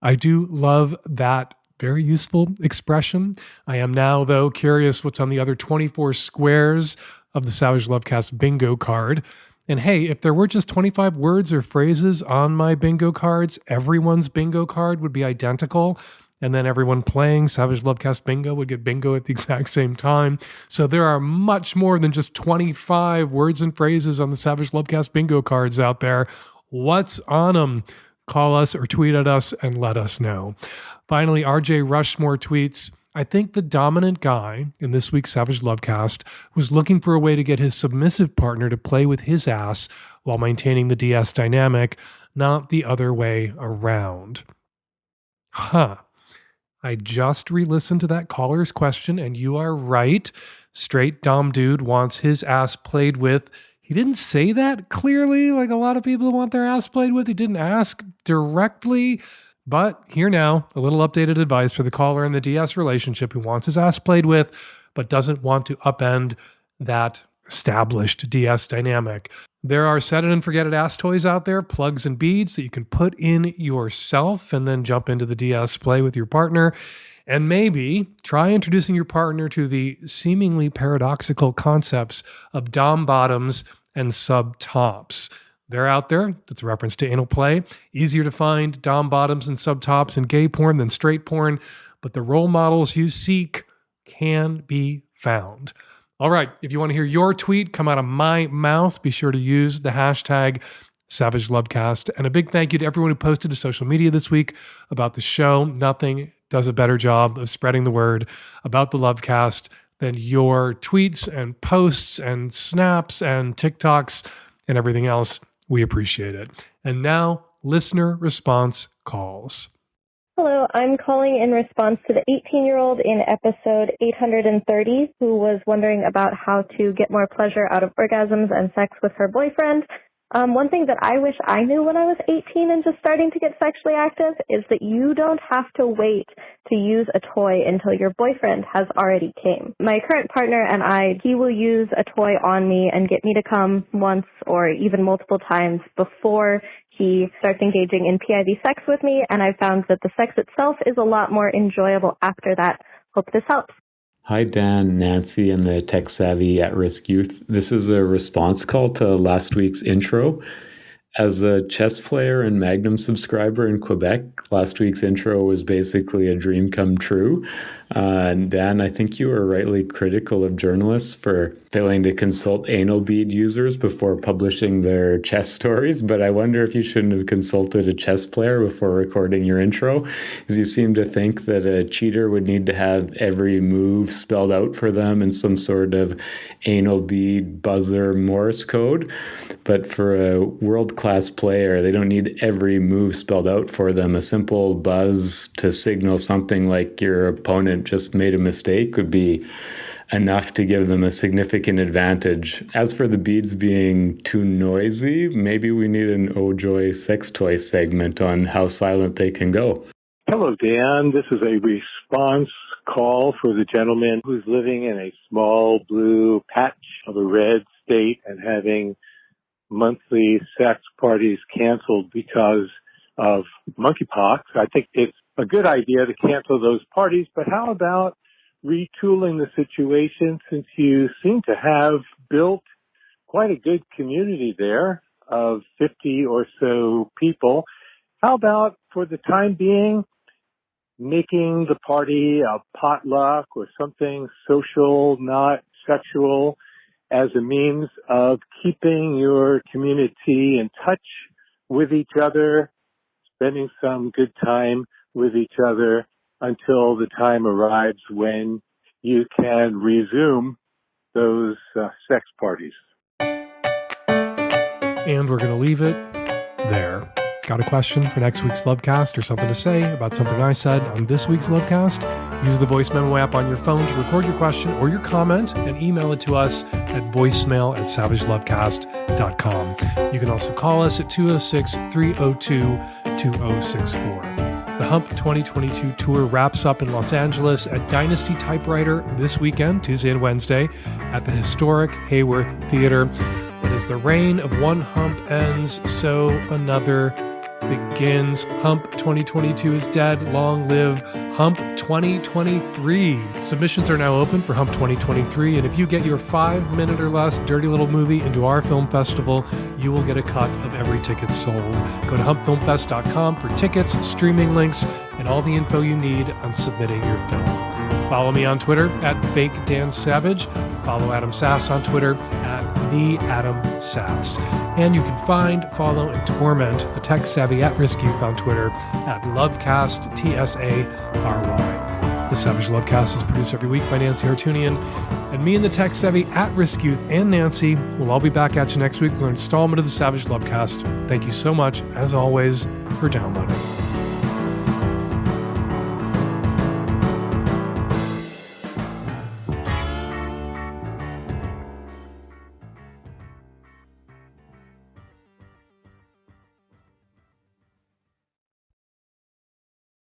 Speaker 3: I do love that very useful expression. I am now, though, curious what's on the other 24 squares of the Savage Lovecast bingo card. And hey, if there were just 25 words or phrases on my bingo cards, everyone's bingo card would be identical. And then everyone playing Savage Lovecast bingo would get bingo at the exact same time. So there are much more than just 25 words and phrases on the Savage Lovecast bingo cards out there. What's on them? Call us or tweet at us and let us know. Finally, RJ Rushmore tweets, I think the dominant guy in this week's Savage Lovecast was looking for a way to get his submissive partner to play with his ass while maintaining the DS dynamic, not the other way around. Huh. I just re-listened to that caller's question, and you are right. Straight dom dude wants his ass played with. He didn't say that clearly, like a lot of people want their ass played with. He didn't ask directly. But here now, a little updated advice for the caller in the DS relationship who wants his ass played with, but doesn't want to upend that established DS dynamic. There are set it and forget it ass toys out there, plugs and beads that you can put in yourself and then jump into the DS play with your partner. And maybe try introducing your partner to the seemingly paradoxical concepts of dom bottoms and sub tops. They're out there. That's a reference to anal play. Easier to find dom bottoms and sub tops in gay porn than straight porn, but the role models you seek can be found. All right, if you want to hear your tweet come out of my mouth, be sure to use the hashtag Savage Lovecast. And a big thank you to everyone who posted to social media this week about the show. Nothing does a better job of spreading the word about the Lovecast than your tweets and posts and snaps and TikToks and everything else. We appreciate it. And now, listener response calls.
Speaker 9: Hello, I'm calling in response to the 18-year-old in episode 830 who was wondering about how to get more pleasure out of orgasms and sex with her boyfriend. One thing that I wish I knew when I was 18 and just starting to get sexually active is that you don't have to wait to use a toy until your boyfriend has already came. My current partner and he will use a toy on me and get me to come once or even multiple times before he starts engaging in PIV sex with me, and I found that the sex itself is a lot more enjoyable after that. Hope this helps.
Speaker 10: Hi, Dan, Nancy, and the tech-savvy at-risk youth. This is a response call to last week's intro. As a chess player and Magnum subscriber in Quebec, last week's intro was basically a dream come true. And Dan, I think you were rightly critical of journalists for failing to consult anal bead users before publishing their chess stories, but I wonder if you shouldn't have consulted a chess player before recording your intro, because you seem to think that a cheater would need to have every move spelled out for them in some sort of anal bead buzzer Morse code. But for a world-class player, they don't need every move spelled out for them. A simple buzz to signal something like your opponent just made a mistake would be enough to give them a significant advantage. As for the beads being too noisy, maybe we need an Oh Joy sex toy segment on how silent they can go.
Speaker 11: Hello, Dan. This is a response call for the gentleman who's living in a small blue patch of a red state and having monthly sex parties canceled because of monkeypox. I think it's a good idea to cancel those parties, but how about retooling the situation, since you seem to have built quite a good community there of 50 or so people? How about, for the time being, making the party a potluck or something social, not sexual, as a means of keeping your community in touch with each other, spending some good time with each other until the time arrives when you can resume those sex parties.
Speaker 3: And we're going to leave it there. Got a question for next week's Lovecast or something to say about something I said on this week's Lovecast? Use the voice memo app on your phone to record your question or your comment and email it to us at voicemail@savagelovecast.com. You can also call us at 206-302-2064. The Hump 2022 tour wraps up in Los Angeles at Dynasty Typewriter this weekend, Tuesday and Wednesday, at the historic Hayworth Theater. But as the reign of one hump ends, so another begins. Hump 2022 is dead. Long live Hump 2023. Submissions are now open for Hump 2023, and if you get your 5-minute or less dirty little movie into our film festival, you will get a cut of every ticket sold. Go to humpfilmfest.com for tickets, streaming links, and all the info you need on submitting your film. Follow me on Twitter at FakeDanSavage. Follow Adam Sass on Twitter at TheAdamSass. And you can find, follow, and torment the tech-savvy at-risk youth on Twitter at Lovecast, TSARY. The Savage Lovecast is produced every week by Nancy Hartunian. And me and the tech-savvy at-risk youth and Nancy will all be back at you next week with an installment of the Savage Lovecast. Thank you so much, as always, for downloading.